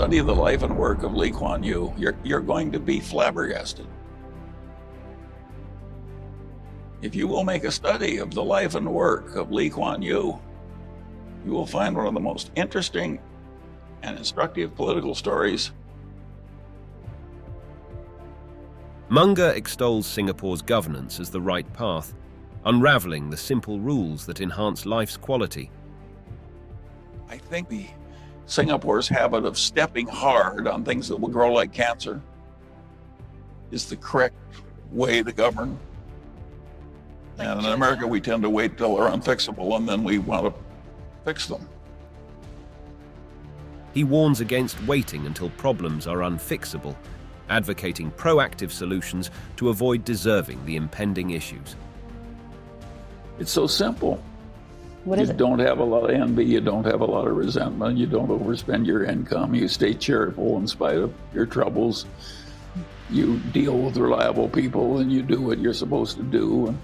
study the life and work of Lee Kuan Yew, you're going to be flabbergasted. If you will make a study of the life and work of Lee Kuan Yew, you will find one of the most interesting and instructive political stories. Munger extols Singapore's governance as the right path, unraveling the simple rules that enhance life's quality. I think Singapore's habit of stepping hard on things that will grow like cancer is the correct way to govern. And in America, we tend to wait till they're unfixable and then we want to fix them. He warns against waiting until problems are unfixable, advocating proactive solutions to avoid deserving the impending issues. It's so simple. What is it? You don't have a lot of envy, you don't have a lot of resentment, you don't overspend your income, you stay cheerful in spite of your troubles, you deal with reliable people, and you do what you're supposed to do. And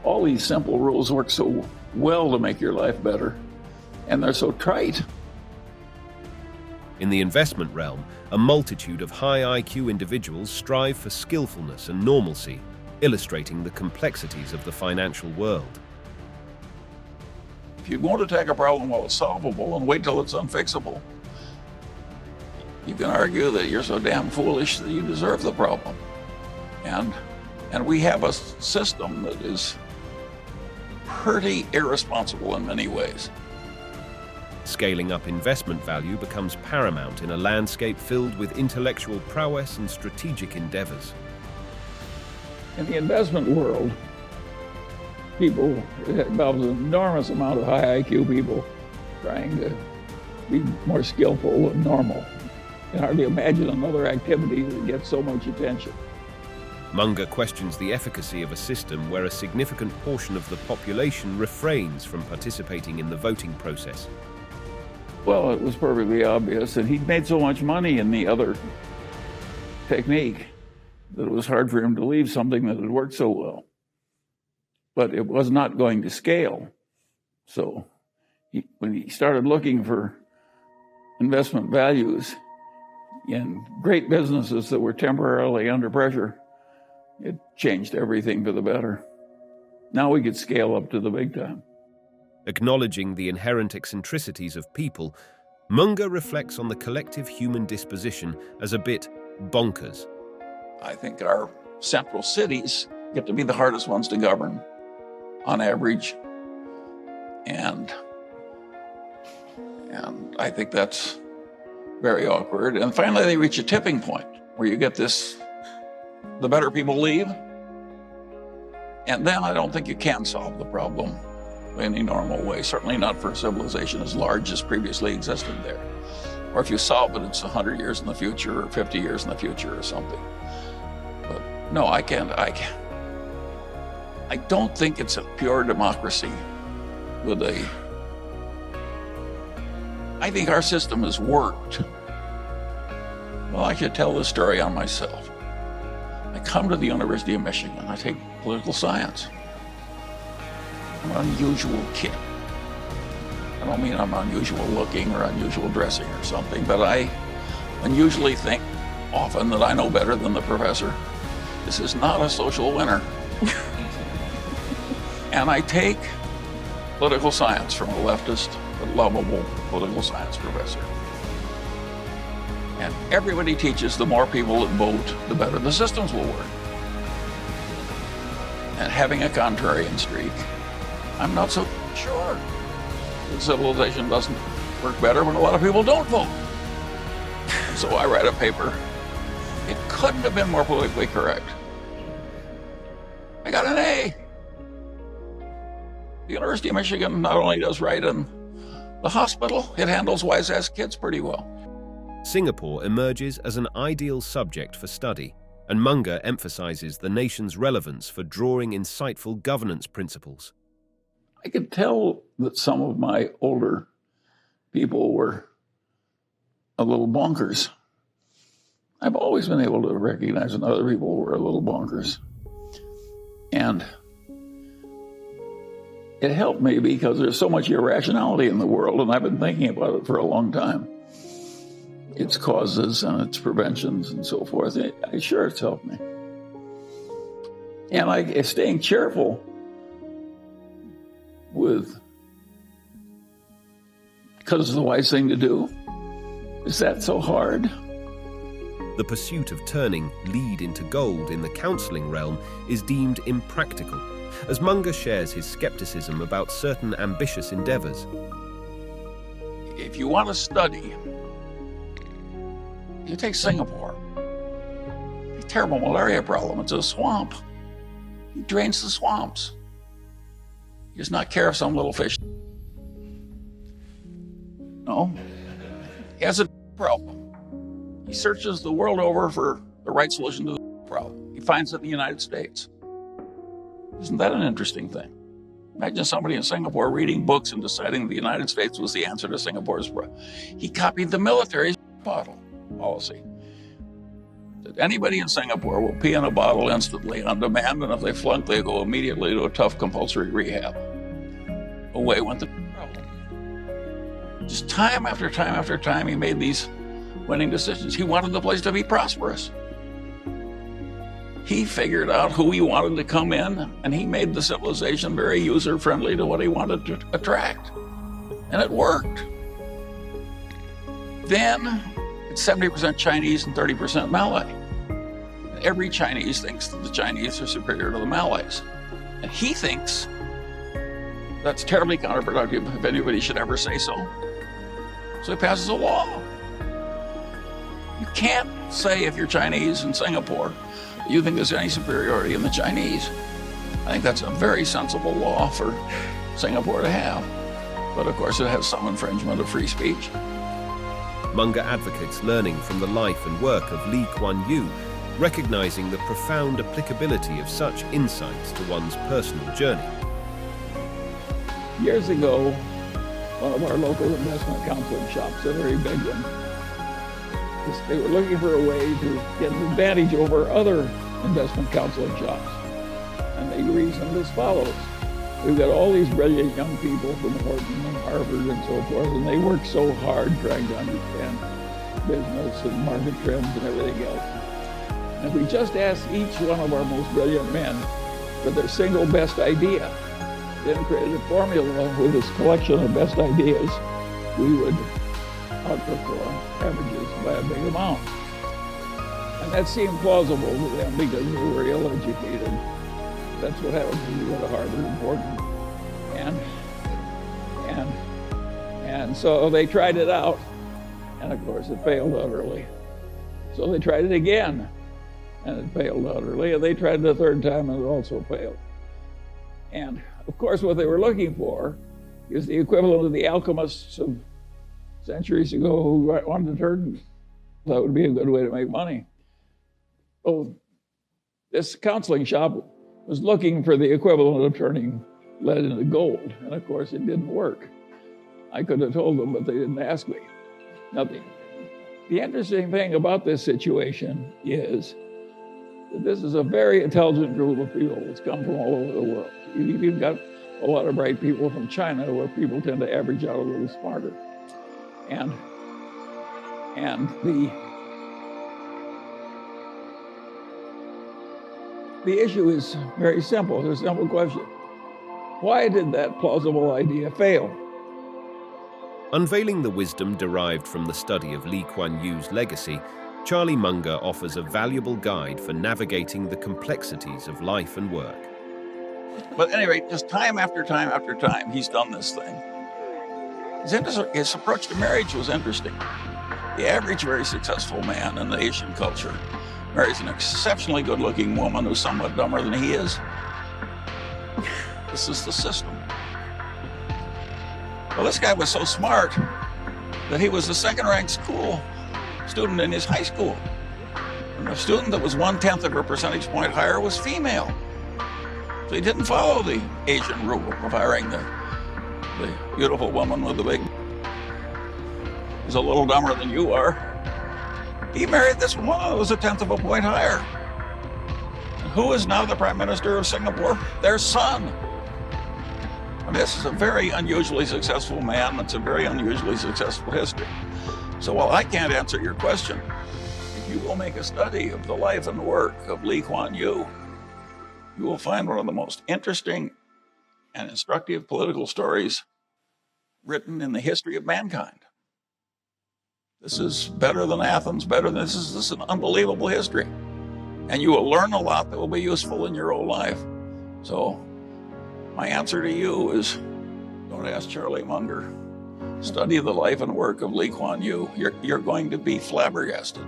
all these simple rules work so well to make your life better, and they're so trite. In the investment realm, a multitude of high IQ individuals strive for skillfulness and normalcy, illustrating the complexities of the financial world. If you won't attack a problem while it's solvable and wait till it's unfixable, you can argue that you're so damn foolish that you deserve the problem. And we have a system that is pretty irresponsible in many ways. Scaling up investment value becomes paramount in a landscape filled with intellectual prowess and strategic endeavors. In the investment world, it involves an enormous amount of high IQ people trying to be more skillful and normal. You can hardly imagine another activity that gets so much attention. Munger questions the efficacy of a system where a significant portion of the population refrains from participating in the voting process. Well, it was perfectly obvious, and he'd made so much money in the other technique that it was hard for him to leave something that had worked so well. But it was not going to scale. So when he started looking for investment values in great businesses that were temporarily under pressure, it changed everything for the better. Now we could scale up to the big time. Acknowledging the inherent eccentricities of people, Munger reflects on the collective human disposition as a bit bonkers. I think our central cities get to be the hardest ones to govern on average. And I think that's very awkward. And finally, they reach a tipping point where you get this, the better people leave. And then I don't think you can solve the problem in any normal way, certainly not for a civilization as large as previously existed there. Or if you solve it, it's 100 years in the future or 50 years in the future or something. But no, I don't think it's a pure democracy I think our system has worked. Well, I should tell this story on myself. I come to the University of Michigan. I take political science. I'm an unusual kid. I don't mean I'm unusual looking or unusual dressing or something, but I unusually think often that I know better than the professor. This is not a social winner. And I take political science from a leftist but lovable political science professor. And everybody teaches the more people that vote, the better the systems will work. And having a contrarian streak, I'm not so sure that civilization doesn't work better when a lot of people don't vote. So I write a paper. It couldn't have been more politically correct. I got an A. The University of Michigan not only does right in the hospital, it handles wise-ass kids pretty well. Singapore emerges as an ideal subject for study, and Munger emphasizes the nation's relevance for drawing insightful governance principles. I could tell that some of my older people were a little bonkers. I've always been able to recognize when other people were a little bonkers. And it helped me because there's so much irrationality in the world, and I've been thinking about it for a long time. its causes and its preventions and so forth. Sure, it's helped me. And staying cheerful because it's the wise thing to do. Is that so hard? The pursuit of turning lead into gold in the counseling realm is deemed impractical, as Munger shares his skepticism about certain ambitious endeavors. If you want to study, you take Singapore. A terrible malaria problem. It's a swamp. He drains the swamps. He does not care if some little fish. No. He has a problem. He searches the world over for the right solution to the problem. He finds it in the United States. Isn't that an interesting thing? Imagine somebody in Singapore reading books and deciding the United States was the answer to Singapore's problem. He copied the military's bottle policy. That anybody in Singapore will pee in a bottle instantly on demand, and if they flunk, they go immediately to a tough compulsory rehab. Away went the problem. Just time after time after time, he made these winning decisions. He wanted the place to be prosperous. He figured out who he wanted to come in, and he made the civilization very user-friendly to what he wanted to attract. And it worked. Then, it's 70% Chinese and 30% Malay. And every Chinese thinks that the Chinese are superior to the Malays. And he thinks that's terribly counterproductive if anybody should ever say so. So he passes a law. You can't say if you're Chinese in Singapore, you think there's any superiority in the Chinese. I think that's a very sensible law for Singapore to have. But of course it has some infringement of free speech. Munger advocates learning from the life and work of Lee Kuan Yew, recognizing the profound applicability of such insights to one's personal journey. Years ago, one of our local investment counseling shops, a very big one, they were looking for a way to get an advantage over other investment counseling shops. And they reasoned as follows. We've got all these brilliant young people from Wharton and Harvard and so forth, and they work so hard trying to understand business and market trends and everything else. And if we just asked each one of our most brilliant men for their single best idea, then created a formula with this collection of best ideas, we would outperform averages by a big amount. And that seemed plausible to them because they were ill-educated. That's what happens when you go to Harvard and Wharton. And so they tried it out, and of course it failed utterly. So they tried it again, and it failed utterly, and they tried it a third time, and it also failed. And of course what they were looking for is the equivalent of the alchemists of centuries ago who wanted to turn. That would be a good way to make money. Oh, this counseling shop was looking for the equivalent of turning lead into gold, and of course it didn't work. I could have told them, but they didn't ask me. Nothing. The interesting thing about this situation is that this is a very intelligent group of people that's come from all over the world. You've even got a lot of bright people from China where people tend to average out a little smarter. And the issue is very simple. It's a simple question. Why did that plausible idea fail? Unveiling the wisdom derived from the study of Lee Kuan Yew's legacy, Charlie Munger offers a valuable guide for navigating the complexities of life and work. But anyway, just time after time after time, he's done this thing. His approach to marriage was interesting. The average very successful man in the Asian culture marries an exceptionally good-looking woman who's somewhat dumber than he is. This is the system. Well, this guy was so smart that he was the second-ranked school student in his high school. And the student that was 1/10 of a percentage point higher was female. So he didn't follow the Asian rule of hiring the beautiful woman with the big, who's a little dumber than you are. He married this woman who was 1/10 of a point higher. And who is now the Prime Minister of Singapore? Their son. I mean, this is a very unusually successful man. It's a very unusually successful history. So while I can't answer your question, if you will make a study of the life and work of Lee Kuan Yew, you will find one of the most interesting and instructive political stories written in the history of mankind. This is better than Athens, this is an unbelievable history. And you will learn a lot that will be useful in your own life. So my answer to you is, don't ask Charlie Munger. Study the life and work of Lee Kuan Yew. You're going to be flabbergasted.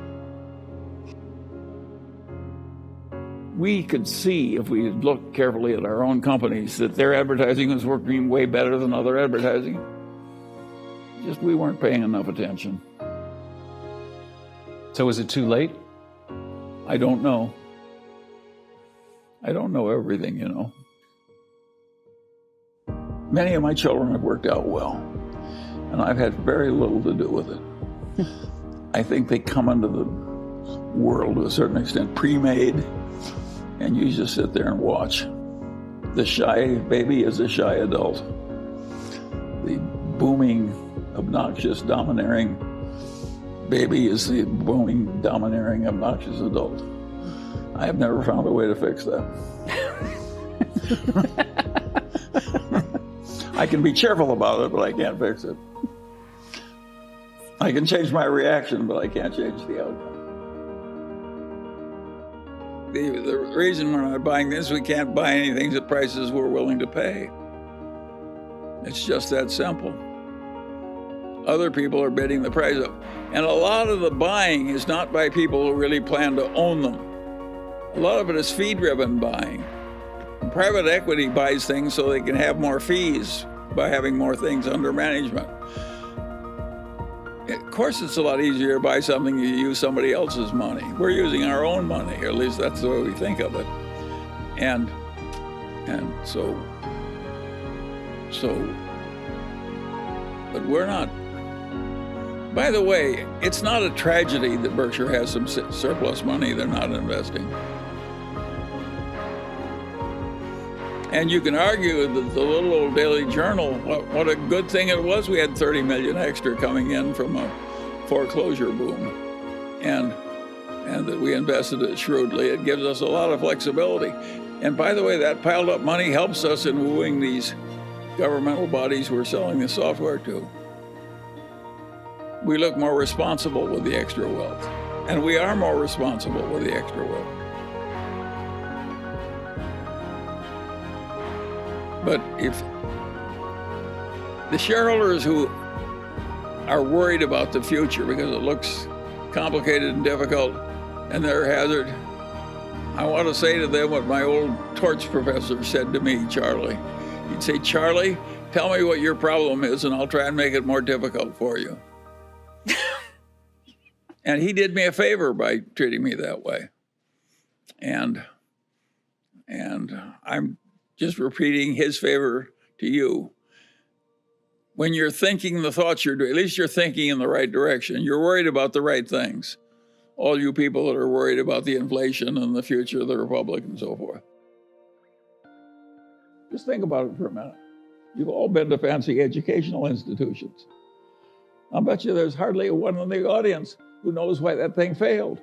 We could see, if we looked carefully at our own companies, that their advertising was working way better than other advertising. Just we weren't paying enough attention. So is it too late? I don't know. I don't know everything, you know. Many of my children have worked out well, and I've had very little to do with it. I think they come into the world to a certain extent pre-made, and you just sit there and watch. The shy baby is a shy adult. The booming, obnoxious, domineering baby is the booming, domineering, obnoxious adult. I have never found a way to fix that. I can be cheerful about it, but I can't fix it. I can change my reaction, but I can't change the outcome. The reason we're not buying this, we can't buy anything at prices we're willing to pay. It's just that simple. Other people are bidding the price up. And a lot of the buying is not by people who really plan to own them. A lot of it is fee-driven buying. And private equity buys things so they can have more fees by having more things under management. Of course, it's a lot easier to buy something you use somebody else's money. We're using our own money, or at least that's the way we think of it. And so, but we're not. By the way, it's not a tragedy that Berkshire has some surplus money they're not investing. And you can argue that the little old Daily Journal, what a good thing it was we had $30 million extra coming in from a foreclosure boom, and that we invested it shrewdly. It gives us a lot of flexibility. And by the way, that piled up money helps us in wooing these governmental bodies we're selling the software to. We look more responsible with the extra wealth, and we are more responsible with the extra wealth. But if the shareholders who are worried about the future because it looks complicated and difficult and they're hazard, I want to say to them what my old torts professor said to me, Charlie. He'd say, Charlie, tell me what your problem is and I'll try and make it more difficult for you. And he did me a favor by treating me that way. And I'm just repeating his favor to you. When you're thinking the thoughts you're doing, at least you're thinking in the right direction. You're worried about the right things. All you people that are worried about the inflation and the future of the republic and so forth. Just think about it for a minute. You've all been to fancy educational institutions. I'll bet you there's hardly one in the audience who knows why that thing failed.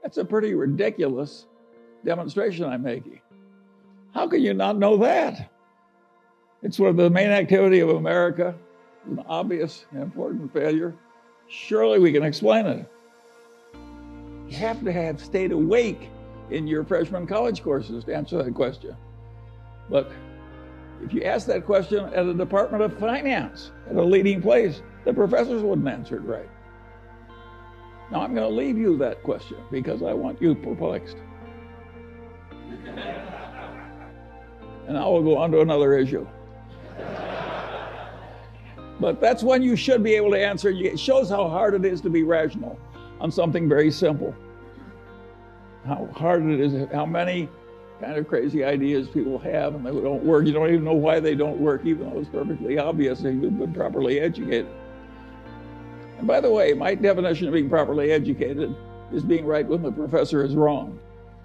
That's a pretty ridiculous demonstration I'm making. How can you not know that? It's one of the main activity of America, an obvious and important failure. Surely we can explain it. You have to have stayed awake in your freshman college courses to answer that question. But if you ask that question at a Department of Finance, at a leading place, the professors wouldn't answer it right. Now I'm going to leave you that question because I want you perplexed. And I will go on to another issue. But that's one you should be able to answer. It shows how hard it is to be rational on something very simple. How hard it is, how many kind of crazy ideas people have and they don't work. You don't even know why they don't work, even though it's perfectly obvious if you've been properly educated. And by the way, my definition of being properly educated is being right when the professor is wrong.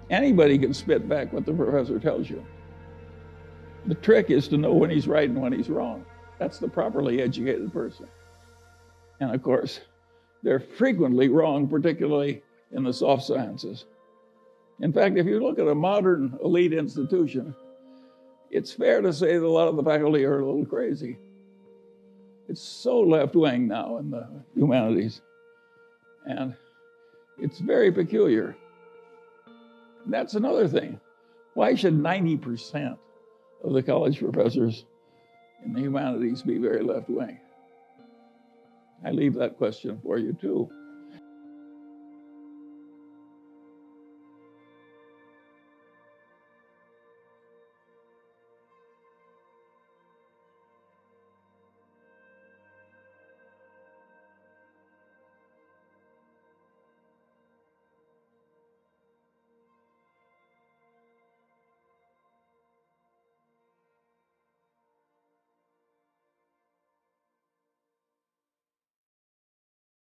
Anybody can spit back what the professor tells you. The trick is to know when he's right and when he's wrong. That's the properly educated person. And of course, they're frequently wrong, particularly in the soft sciences. In fact, if you look at a modern elite institution, it's fair to say that a lot of the faculty are a little crazy. It's so left-wing now in the humanities. And it's very peculiar. And that's another thing. Why should 90% of the college professors in the humanities be very left-wing? I leave that question for you, too.